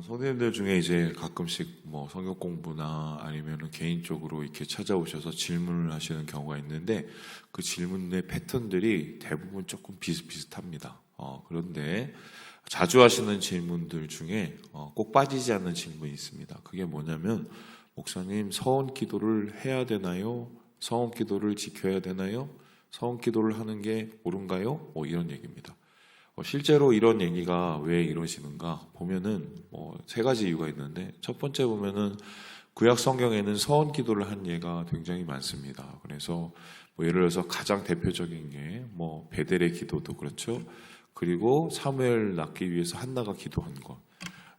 성도님들 중에 이제 가끔씩 뭐 성경 공부나 아니면은 개인적으로 이렇게 찾아오셔서 질문을 하시는 경우가 있는데 그 질문의 패턴들이 대부분 조금 비슷비슷합니다. 그런데 자주 하시는 질문들 중에 꼭 빠지지 않는 질문이 있습니다. 그게 뭐냐면 목사님 서원 기도를 해야 되나요? 서원 기도를 지켜야 되나요? 서원 기도를 하는 게 옳은가요? 이런 얘기입니다. 실제로 이런 얘기가 왜 이러시는가 보면은 세 가지 이유가 있는데, 첫 번째 보면은 구약 성경에는 서원 기도를 한 예가 굉장히 많습니다. 그래서 예를 들어서 가장 대표적인 게 베델의 기도도 그렇죠. 그리고 사무엘 낳기 위해서 한나가 기도한 것,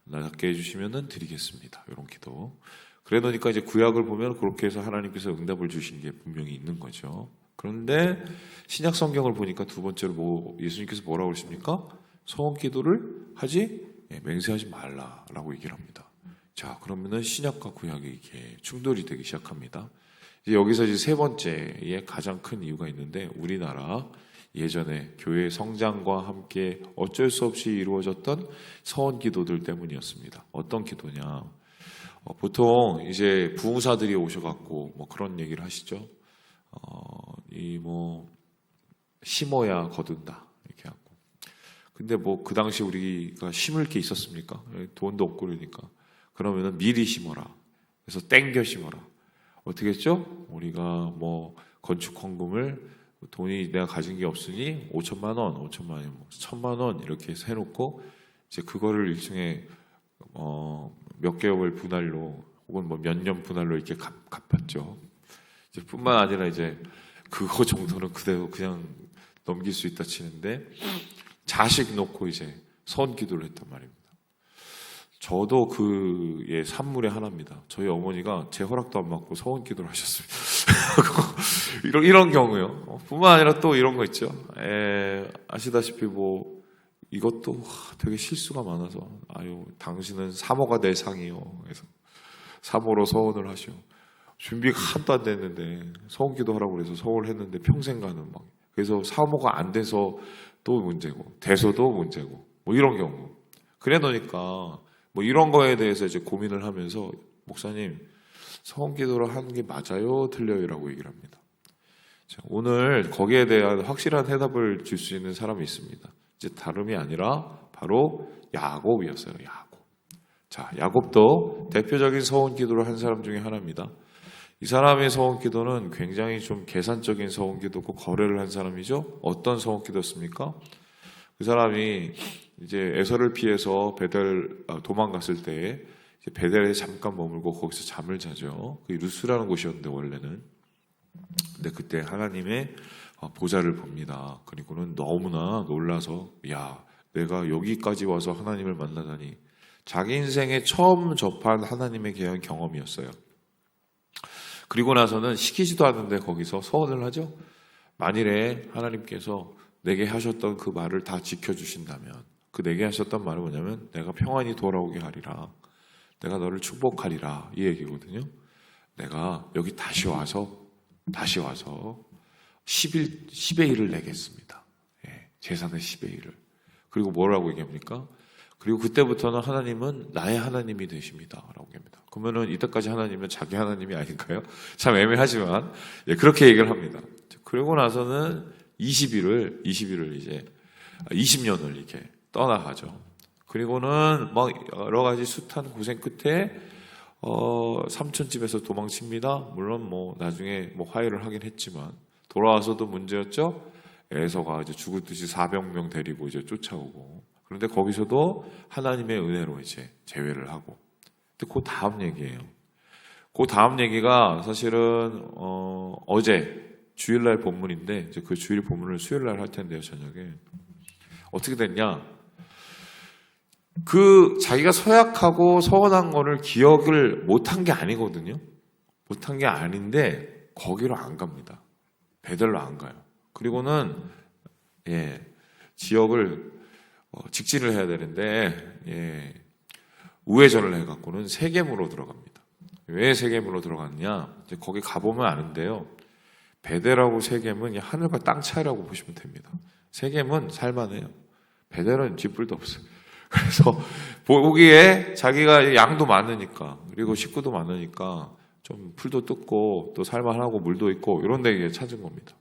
낳게 해주시면은 드리겠습니다. 이런 기도. 그래 놓으니까 이제 구약을 보면 그렇게 해서 하나님께서 응답을 주신 게 분명히 있는 거죠. 그런데 신약 성경을 보니까 두 번째로 예수님께서 뭐라고 그러십니까? 서원 기도를 하지 맹세하지 말라라고 얘기를 합니다. 자, 그러면은 신약과 구약이 이게 충돌이 되기 시작합니다. 이제 여기서 이제 세 번째의 가장 큰 이유가 있는데, 우리나라 예전에 교회 성장과 함께 어쩔 수 없이 이루어졌던 서원 기도들 때문이었습니다. 어떤 기도냐? 보통 이제 부흥사들이 오셔갖고 그런 얘기를 하시죠. 심어야 거둔다 이렇게 하고. 근데 그 당시 우리가 심을 게 있었습니까? 돈도 없고 그러니까. 그러면은 미리 심어라. 그래서 땡겨 심어라. 어떻게 했죠? 우리가 건축 헌금을 돈이 내가 가진 게 없으니 5천만 원, 1,000만 원 이렇게 해서 해놓고 이제 그거를 일종의 몇 개월 분할로 혹은 몇 년 분할로 이렇게 갚았죠. 이제 뿐만 아니라 이제 그거 정도는 그대로 그냥 넘길 수 있다 치는데 자식 놓고 이제 서원 기도를 했단 말입니다. 저도 그의 산물의 하나입니다. 저희 어머니가 제 허락도 안 받고 서원 기도를 하셨습니다. 이런 경우요. 뿐만 아니라 또 이런 거 있죠. 아시다시피 이것도 되게 실수가 많아서 당신은 사모가 될 상이요. 그래서 사모로 서원을 하시오. 준비가 하나도 안 됐는데 서원 기도하라고 그래서 서원을 했는데 평생 가는 그래서 사모가 안 돼서 또 문제고 돼서도 문제고 이런 경우. 그래 놓으니까 이런 거에 대해서 이제 고민을 하면서 목사님 서원 기도를 하는 게 맞아요? 틀려요라고 얘기를 합니다. 자, 오늘 거기에 대한 확실한 해답을 줄 수 있는 사람이 있습니다. 이제 다름이 아니라 바로 야곱이었어요. 야곱. 자, 야곱도 대표적인 서원 기도를 한 사람 중에 하나입니다. 이 사람의 서원 기도는 굉장히 좀 계산적인 서원 기도고 거래를 한 사람이죠. 어떤 서원 기도였습니까? 그 사람이 이제 에서를 피해서 베델 도망갔을 때 베델에 잠깐 머물고 거기서 잠을 자죠. 그 루스라는 곳이었는데 원래는. 근데 그때 하나님의 보좌를 봅니다. 그리고는 너무나 놀라서 내가 여기까지 와서 하나님을 만나다니. 자기 인생에 처음 접한 하나님에 대한 경험이었어요. 그리고 나서는 시키지도 않는데 거기서 서원을 하죠. 만일에 하나님께서 내게 하셨던 그 말을 다 지켜주신다면, 그 내게 하셨던 말은 뭐냐면 내가 평안히 돌아오게 하리라, 내가 너를 축복하리라, 이 얘기거든요. 내가 여기 다시 와서 10의 1을 내겠습니다. 재산의 10의 1을. 그리고 뭐라고 얘기합니까? 그리고 그때부터는 하나님은 나의 하나님이 되십니다 라고 합니다. 그러면은 이때까지 하나님은 자기 하나님이 아닌가요? 참 애매하지만 그렇게 얘기를 합니다. 그리고 나서는 20일을 이제 20년을 이렇게 떠나가죠. 그리고는 여러 가지 숱한 고생 끝에 삼촌 집에서 도망칩니다. 물론 나중에 화해를 하긴 했지만 돌아와서도 문제였죠. 에서가 이제 죽을 듯이 400명 데리고 이제 쫓아오고. 그런데 거기서도 하나님의 은혜로 이제 제외를 하고. 근데 그 다음 얘기예요. 그 다음 얘기가 사실은 어제 주일날 본문인데 이제 그 주일 본문을 수요일날 할 텐데요, 저녁에. 어떻게 됐냐? 자기가 서약하고 서원한 거를 기억을 못한 게 아니거든요. 못한 게 아닌데 거기로 안 갑니다. 베델로 안 가요. 그리고는 지역을 직진을 해야 되는데 우회전을 해갖고는 세겜으로 들어갑니다. 왜 세겜으로 들어갔냐? 이제 거기 가보면 아는데요. 베델하고 세겜은 하늘과 땅 차이라고 보시면 됩니다. 세겜은 살만해요. 베델은 쥐뿔도 없어요. 그래서 보기에 자기가 양도 많으니까, 그리고 식구도 많으니까 좀 풀도 뜯고 또 살만하고 물도 있고 이런 데 찾은 겁니다.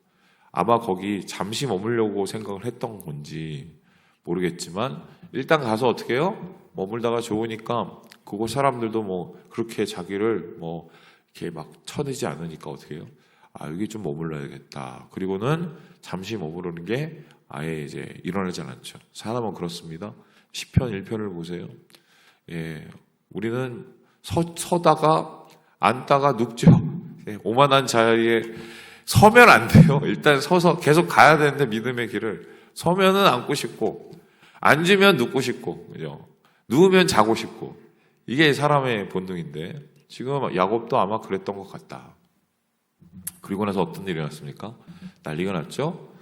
아마 거기 잠시 머물려고 생각을 했던 건지 모르겠지만 일단 가서 어떻게 해요? 머물다가 좋으니까 그곳 사람들도 뭐 그렇게 자기를 뭐 이렇게 막 쳐내지 않으니까 어떻게 해요? 아, 여기 좀 머물러야겠다. 그리고는 잠시 머무르는 게 아예 이제 일어나지 않았죠. 사람은 그렇습니다. 시편 1편을 보세요. 예, 우리는 서다가 앉다가 눕죠. 예, 오만한 자리에 서면 안 돼요. 일단 서서 계속 가야 되는데 믿음의 길을 서면은 앉고 싶고 앉으면 눕고 싶고 그죠? 누우면 자고 싶고 이게 사람의 본능인데 지금 야곱도 아마 그랬던 것 같다. 그리고 나서 어떤 일이 났습니까? 난리가 났죠.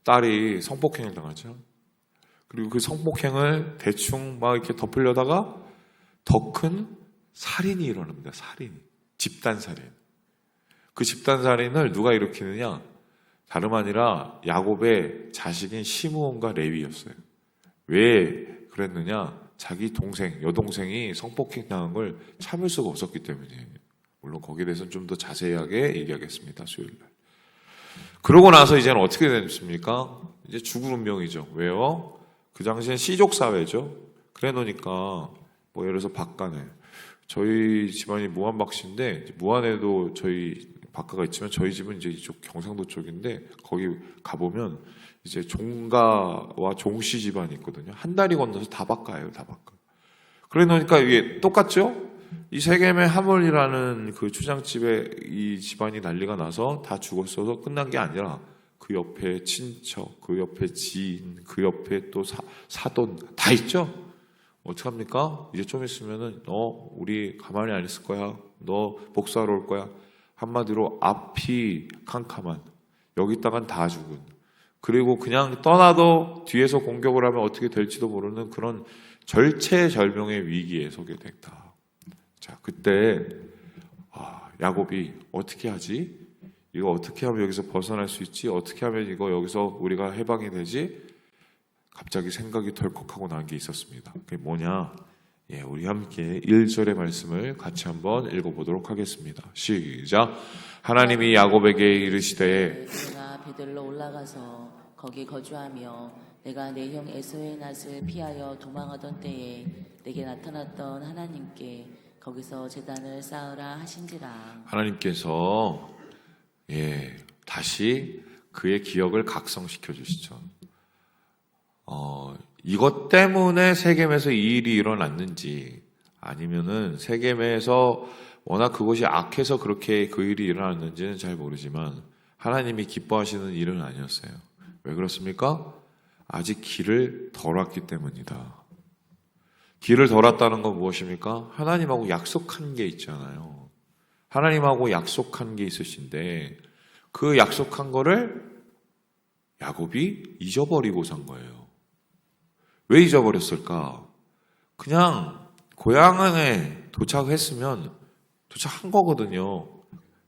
딸이 성폭행을 당하죠. 그리고 그 성폭행을 대충 막 이렇게 덮으려다가 더 큰 살인이 일어납니다. 살인, 집단살인. 그 집단살인을 누가 일으키느냐? 다름 아니라 야곱의 자식인 시므온과 레위였어요. 왜 그랬느냐? 자기 동생, 여동생이 성폭행 당한 걸 참을 수가 없었기 때문이에요. 물론 거기에 대해서는 좀 더 자세하게 얘기하겠습니다. 수요일날. 그러고 나서 이제는 어떻게 됐습니까? 이제 죽을 운명이죠. 왜요? 그 당시엔 씨족 사회죠. 그래 놓으니까 뭐 예를 들어서 박간에 저희 집안이 무안박 씨인데 무안에도 저희 박가가 있지만 저희 집은 이제 이쪽 경상도 쪽인데 거기 가보면 이제 종가와 종씨 집안이 있거든요. 한 다리 건너서 다 박가예요, 다 박가. 그래 놓으니까 이게 똑같죠? 이 세겜의 하몰이라는 그 초장집에 이 집안이 난리가 나서 다 죽었어서 끝난 게 아니라 그 옆에 친척, 그 옆에 지인, 그 옆에 또 사돈 다 있죠? 어떡합니까? 이제 좀 있으면은 우리 가만히 안 있을 거야. 너 복수하러 올 거야. 한마디로 앞이 캄캄한 여기다간 다 죽은 그리고 그냥 떠나도 뒤에서 공격을 하면 어떻게 될지도 모르는 그런 절체절명의 위기에 서게 됐다. 자, 그때 야곱이 어떻게 하지? 이거 어떻게 하면 여기서 벗어날 수 있지? 어떻게 하면 이거 여기서 우리가 해방이 되지? 갑자기 생각이 덜컥하고 난 게 있었습니다. 그게 뭐냐? 예, 우리 함께 1절의 말씀을 같이 한번 읽어보도록 하겠습니다. 시작. 하나님이 야곱에게 이르시되 내가 베들로 올라가서 거기 거주하며 내가 내 형 에서의 낯을 피하여 도망하던 때에 내게 나타났던 하나님께 거기서 제단을 쌓으라 하신지라. 하나님께서 다시 그의 기억을 각성시켜 주시죠. 이것 때문에 세겜에서 이 일이 일어났는지 아니면은 세겜에서 워낙 그것이 악해서 그렇게 그 일이 일어났는지는 잘 모르지만 하나님이 기뻐하시는 일은 아니었어요. 왜 그렇습니까? 아직 길을 덜 왔기 때문이다. 길을 덜 왔다는 건 무엇입니까? 하나님하고 약속한 게 있잖아요. 하나님하고 약속한 게 있으신데 그 약속한 거를 야곱이 잊어버리고 산 거예요. 왜 잊어버렸을까? 그냥 고향에 도착했으면 도착한 거거든요.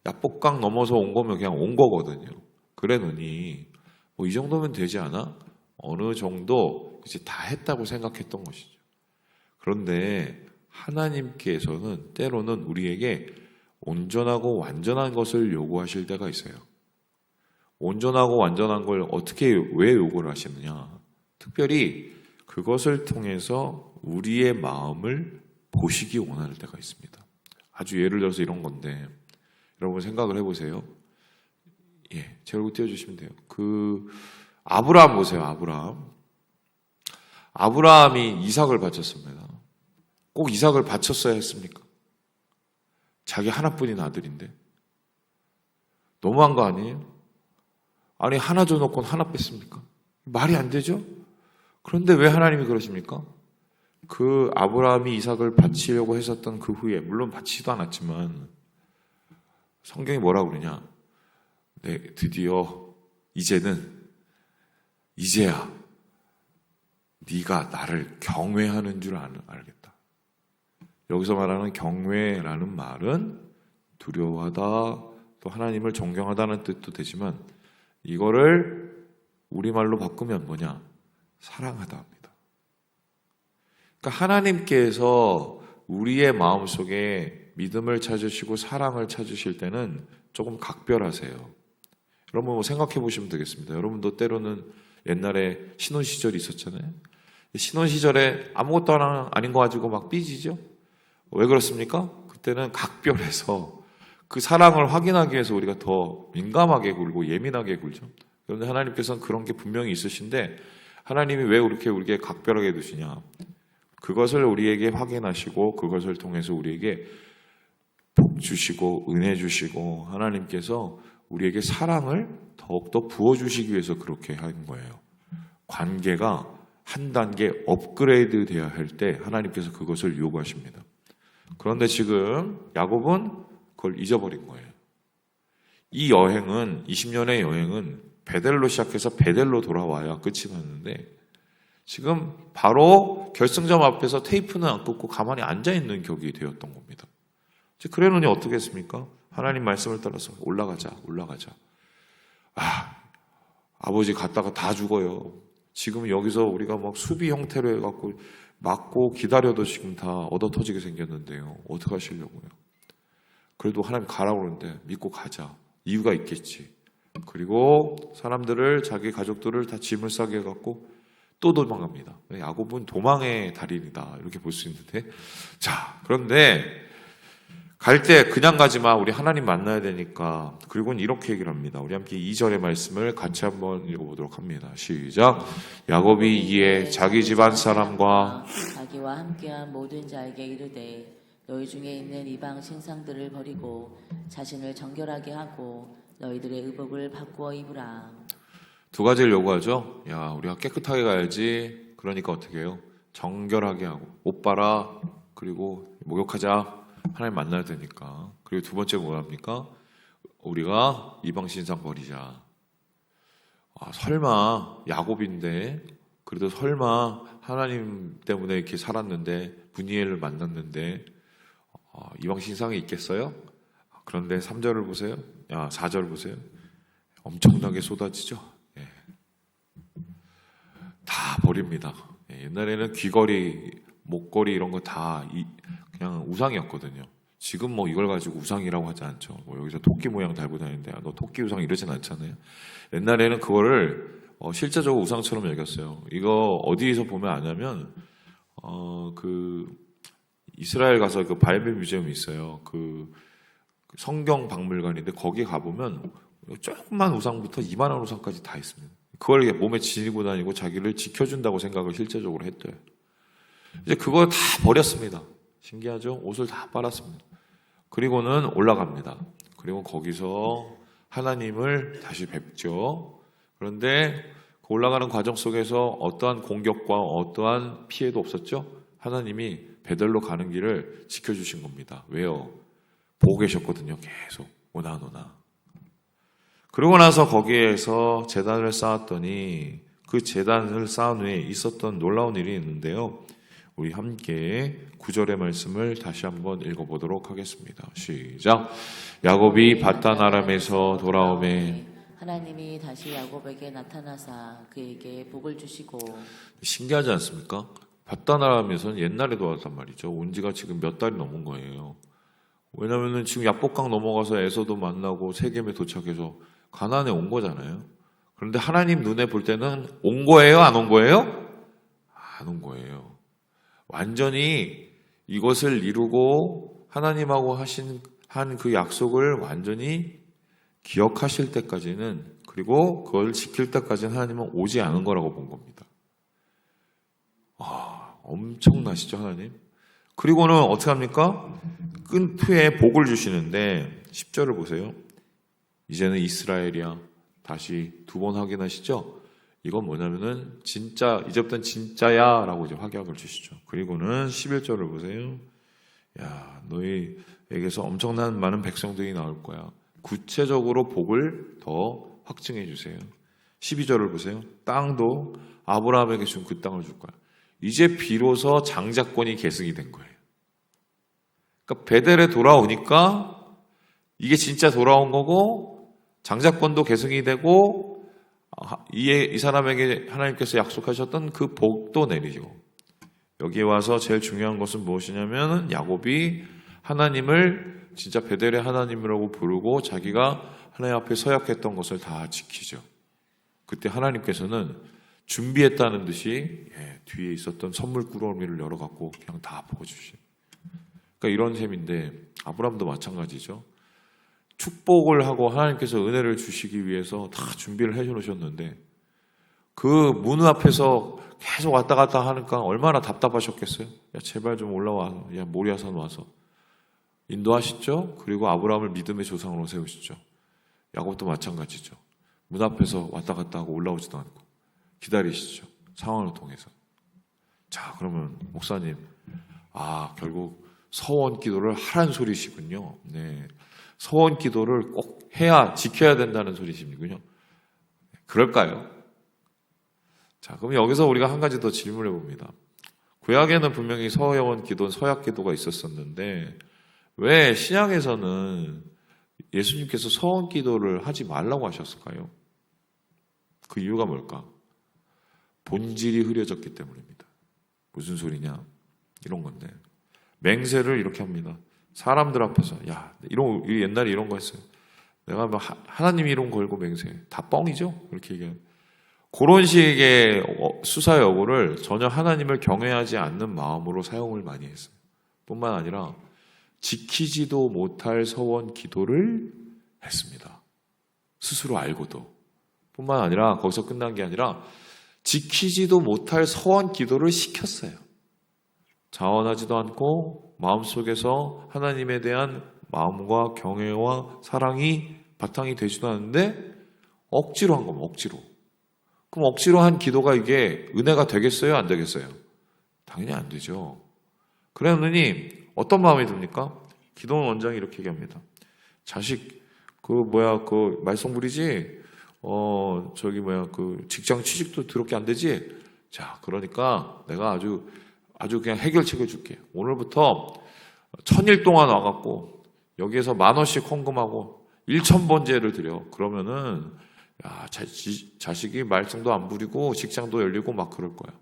야복강 넘어서 온 거면 그냥 온 거거든요. 그래 놓니 뭐 이 정도면 되지 않아? 어느 정도 이제 다 했다고 생각했던 것이죠. 그런데 하나님께서는 때로는 우리에게 온전하고 완전한 것을 요구하실 때가 있어요. 온전하고 완전한 걸 어떻게 왜 요구를 하시느냐? 특별히 그것을 통해서 우리의 마음을 보시기 원하는 때가 있습니다. 아주 예를 들어서 이런 건데 여러분 생각을 해보세요. 제 얼굴 띄워주시면 돼요. 아브라함 보세요. 아브라함이 이삭을 바쳤습니다. 꼭 이삭을 바쳤어야 했습니까? 자기 하나뿐인 아들인데 너무한 거 아니에요? 아니 하나 줘놓고 하나 뺐습니까? 말이 안 되죠? 그런데 왜 하나님이 그러십니까? 그 아브라함이 이삭을 바치려고 했었던 그 후에 물론 바치지도 않았지만 성경이 뭐라고 그러냐? 네, 드디어 이제야 네가 나를 경외하는 줄 알겠다. 여기서 말하는 경외라는 말은 두려워하다 또 하나님을 존경하다는 뜻도 되지만 이거를 우리말로 바꾸면 뭐냐? 사랑하다 합니다. 그러니까 하나님께서 우리의 마음속에 믿음을 찾으시고 사랑을 찾으실 때는 조금 각별하세요. 여러분 뭐 생각해 보시면 되겠습니다. 여러분도 때로는 옛날에 신혼 시절이 있었잖아요. 신혼 시절에 아무것도 아닌 거 가지고 막 삐지죠? 왜 그렇습니까? 그때는 각별해서 그 사랑을 확인하기 위해서 우리가 더 민감하게 굴고 예민하게 굴죠. 그런데 하나님께서는 그런 게 분명히 있으신데 하나님이 왜 이렇게 우리에게 각별하게 두시냐? 그것을 우리에게 확인하시고 그것을 통해서 우리에게 복 주시고 은혜 주시고 하나님께서 우리에게 사랑을 더욱더 부어주시기 위해서 그렇게 하는 거예요. 관계가 한 단계 업그레이드 돼야 할 때 하나님께서 그것을 요구하십니다. 그런데 지금 야곱은 그걸 잊어버린 거예요. 이 여행은 20년의 여행은 베델로 시작해서 베델로 돌아와야 끝이 났는데 지금 바로 결승점 앞에서 테이프는 안 끊고 가만히 앉아있는 격이 되었던 겁니다. 그래놓으니 어떻게 했습니까? 하나님 말씀을 따라서 올라가자. 아버지 갔다가 다 죽어요. 지금 여기서 우리가 막 수비 형태로 해갖고 막고 기다려도 지금 다 얻어 터지게 생겼는데요. 어떻게 하시려고요? 그래도 하나님 가라고 그러는데 믿고 가자. 이유가 있겠지. 그리고 사람들을 자기 가족들을 다 짐을 싸게 해갖고 또 도망갑니다. 야곱은 도망의 달인이다 이렇게 볼 수 있는데 자 그런데 갈 때 그냥 가지 마. 우리 하나님 만나야 되니까. 그리고는 이렇게 얘기를 합니다. 우리 함께 2절의 말씀을 같이 한번 읽어보도록 합니다. 시작. 야곱이 이에 자기 집안 사람과 자기와 함께한 모든 자에게 이르되 너희 중에 있는 이방 신상들을 버리고 자신을 정결하게 하고 너희들의 의복을 바꾸어 입으라. 두 가지를 요구하죠. 야, 우리가 깨끗하게 가야지. 그러니까 어떻게 해요? 정결하게 하고 옷 빨아. 그리고 목욕하자. 하나님 만나야 되니까. 그리고 두 번째 뭐합니까? 우리가 이방 신상 버리자. 설마 야곱인데 그래도 설마 하나님 때문에 이렇게 살았는데 분이엘을 만났는데 이방 신상이 있겠어요? 그런데 3절을 보세요. 4절 보세요. 엄청나게 쏟아지죠. 예. 다 버립니다. 예. 옛날에는 귀걸이, 목걸이 이런 거 다 그냥 우상이었거든요. 지금 뭐 이걸 가지고 우상이라고 하지 않죠. 뭐 여기서 토끼 모양 달고 다니는데 너 토끼 우상 이러진 않잖아요. 옛날에는 그거를 실제적으로 우상처럼 여겼어요. 이거 어디에서 보면 아냐면 그 이스라엘 가서 그 바이블 뮤지엄이 있어요. 그 성경 박물관인데 거기 가보면 조그만 우상부터 이만한 우상까지 다 있습니다. 그걸 몸에 지니고 다니고 자기를 지켜준다고 생각을 실제적으로 했대요. 이제 그거 다 버렸습니다. 신기하죠? 옷을 다 빨았습니다. 그리고는 올라갑니다. 그리고 거기서 하나님을 다시 뵙죠. 그런데 그 올라가는 과정 속에서 어떠한 공격과 어떠한 피해도 없었죠? 하나님이 베델로 가는 길을 지켜주신 겁니다. 왜요? 보고 계셨거든요. 계속 오나. 그러고 나서 거기에서 제단을 쌓았더니 그 제단을 쌓은 후에 있었던 놀라운 일이 있는데요. 우리 함께 9절의 말씀을 다시 한번 읽어보도록 하겠습니다. 시작. 야곱이 바단 아람에서 돌아오매 하나님이 다시 야곱에게 나타나사 그에게 복을 주시고. 신기하지 않습니까? 바단 아람에서는 옛날에도 왔단 말이죠. 온 지가 지금 몇 달이 넘은 거예요. 왜냐면은 지금 야복강 넘어가서 에서도 만나고 세겜에 도착해서 가나안에 온 거잖아요. 그런데 하나님 눈에 볼 때는 온 거예요? 안 온 거예요? 안 온 거예요. 완전히 이것을 이루고 하나님하고 한 그 약속을 완전히 기억하실 때까지는 그리고 그걸 지킬 때까지는 하나님은 오지 않은 거라고 본 겁니다. 엄청나시죠 하나님? 그리고는 어떻게 합니까? 끈 후에 복을 주시는데 10절을 보세요. 이제는 이스라엘이야. 다시 두 번 확인하시죠? 이건 뭐냐면은 진짜 이제부터는 진짜야 라고 이제 확약을 주시죠. 그리고는 11절을 보세요. 야, 너희에게서 엄청난 많은 백성들이 나올 거야. 구체적으로 복을 더 확증해 주세요. 12절을 보세요. 땅도 아브라함에게 준 그 땅을 줄 거야. 이제 비로소 장자권이 계승이 된 거예요. 그러니까 베델에 돌아오니까 이게 진짜 돌아온 거고 장자권도 계승이 되고 이 사람에게 하나님께서 약속하셨던 그 복도 내리죠. 여기에 와서 제일 중요한 것은 무엇이냐면 야곱이 하나님을 진짜 베델의 하나님이라고 부르고 자기가 하나님 앞에 서약했던 것을 다 지키죠. 그때 하나님께서는 준비했다는 듯이 뒤에 있었던 선물 꾸러미를 열어갖고 그냥 다 부어주시. 그러니까 이런 셈인데 아브라함도 마찬가지죠. 축복을 하고 하나님께서 은혜를 주시기 위해서 다 준비를 해놓으셨는데 그 문 앞에서 계속 왔다 갔다 하니까 얼마나 답답하셨겠어요. 야 제발 좀 올라와. 야 모리아산 와서 인도하시죠. 그리고 아브라함을 믿음의 조상으로 세우시죠. 야곱도 마찬가지죠. 문 앞에서 왔다 갔다 하고 올라오지도 않고 기다리시죠. 상황을 통해서. 자 그러면 목사님 결국 서원 기도를 하란 소리시군요. 네, 서원 기도를 꼭 해야 지켜야 된다는 소리시군요. 그럴까요? 자 그럼 여기서 우리가 한 가지 더 질문해 봅니다. 구약에는 분명히 서원 기도, 서약 기도가 있었었는데 왜 신약에서는 예수님께서 서원 기도를 하지 말라고 하셨을까요? 그 이유가 뭘까? 본질이 흐려졌기 때문입니다. 무슨 소리냐? 이런 건데 맹세를 이렇게 합니다. 사람들 앞에서 옛날에 이런 거 했어요. 내가 뭐 하나님 이름 걸고 맹세 다 뻥이죠? 이렇게 얘기해요. 그런 식의 수사 여부를 전혀 하나님을 경외하지 않는 마음으로 사용을 많이 했어요. 뿐만 아니라 지키지도 못할 서원 기도를 했습니다. 스스로 알고도. 뿐만 아니라 거기서 끝난 게 아니라 지키지도 못할 서원 기도를 시켰어요. 자원하지도 않고 마음속에서 하나님에 대한 마음과 경외와 사랑이 바탕이 되지도 않는데 억지로 한 겁니다. 억지로. 그럼 억지로 한 기도가 이게 은혜가 되겠어요? 안 되겠어요? 당연히 안 되죠. 그러느니 어떤 마음이 듭니까? 기도원 원장이 이렇게 얘기합니다. 자식 그 말썽부리지? 직장 취직도 더럽게 안 되지? 자 그러니까 내가 아주 그냥 해결책을 줄게. 오늘부터 1000일 동안 와갖고 여기에서 10,000원씩 헌금하고 1,000번제를 드려. 그러면은 자식이 말썽도 안 부리고 직장도 열리고 막 그럴 거야.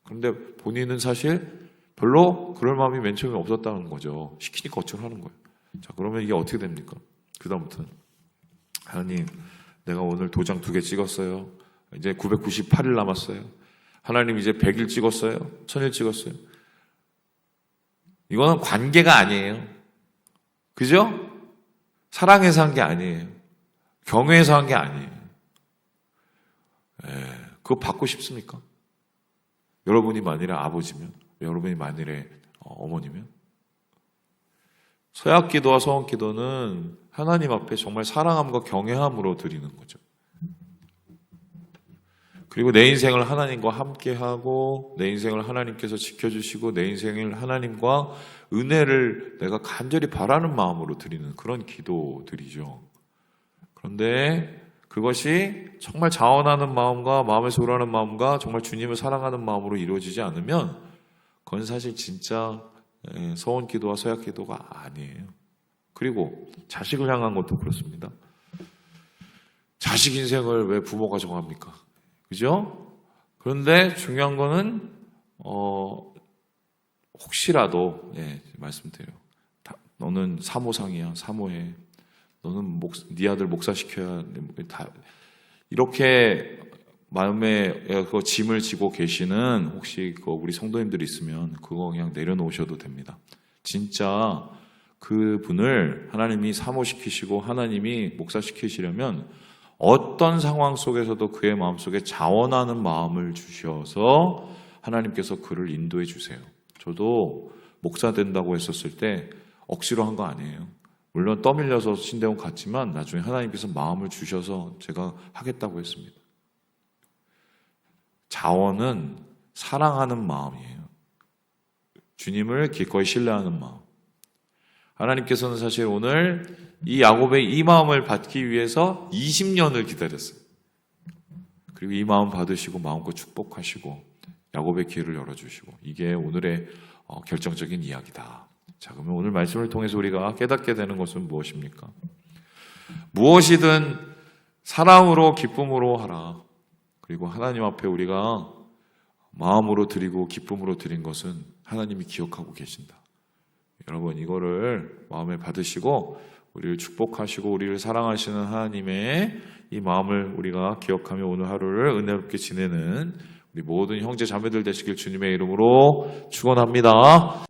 그런데 본인은 사실 별로 그럴 마음이 맨 처음에 없었다는 거죠. 시키니까 어쩔 하는 거예요. 자 그러면 이게 어떻게 됩니까? 그 다음부터는 하나님 내가 오늘 도장 2개 찍었어요. 이제 998일 남았어요. 하나님 이제 100일 찍었어요. 1000일 찍었어요. 이거는 관계가 아니에요. 그죠? 사랑해서 한 게 아니에요. 경외해서 한 게 아니에요. 그거 받고 싶습니까? 여러분이 만일에 아버지면, 여러분이 만일에 어머니면, 서약 기도와 서원 기도는 하나님 앞에 정말 사랑함과 경외함으로 드리는 거죠. 그리고 내 인생을 하나님과 함께하고 내 인생을 하나님께서 지켜주시고 내 인생을 하나님과 은혜를 내가 간절히 바라는 마음으로 드리는 그런 기도들이죠. 그런데 그것이 정말 자원하는 마음과 마음에서 우러나는 마음과 정말 주님을 사랑하는 마음으로 이루어지지 않으면 그건 사실 진짜 서원 기도와 서약 기도가 아니에요. 그리고 자식을 향한 것도 그렇습니다. 자식 인생을 왜 부모가 정합니까? 그죠? 그런데 중요한 거는 혹시라도 말씀드려요. 너는 사모상이야. 사모해. 너는 네 아들 목사시켜야 다 이렇게 마음에 그 짐을 지고 계시는 혹시 우리 성도님들이 있으면 그거 그냥 내려놓으셔도 됩니다. 진짜 그분을 하나님이 사모시키시고 하나님이 목사시키시려면 어떤 상황 속에서도 그의 마음속에 자원하는 마음을 주셔서 하나님께서 그를 인도해 주세요. 저도 목사 된다고 했었을 때 억지로 한 거 아니에요. 물론 떠밀려서 신대원 갔지만 나중에 하나님께서 마음을 주셔서 제가 하겠다고 했습니다. 자원은 사랑하는 마음이에요. 주님을 기꺼이 신뢰하는 마음. 하나님께서는 사실 오늘 이 야곱의 이 마음을 받기 위해서 20년을 기다렸어요. 그리고 이 마음 받으시고 마음껏 축복하시고 야곱의 길을 열어주시고 이게 오늘의 결정적인 이야기다. 자, 그러면 오늘 말씀을 통해서 우리가 깨닫게 되는 것은 무엇입니까? 무엇이든 사랑으로 기쁨으로 하라. 그리고 하나님 앞에 우리가 마음으로 드리고 기쁨으로 드린 것은 하나님이 기억하고 계신다. 여러분 이거를 마음에 받으시고 우리를 축복하시고 우리를 사랑하시는 하나님의 이 마음을 우리가 기억하며 오늘 하루를 은혜롭게 지내는 우리 모든 형제 자매들 되시길 주님의 이름으로 축원합니다.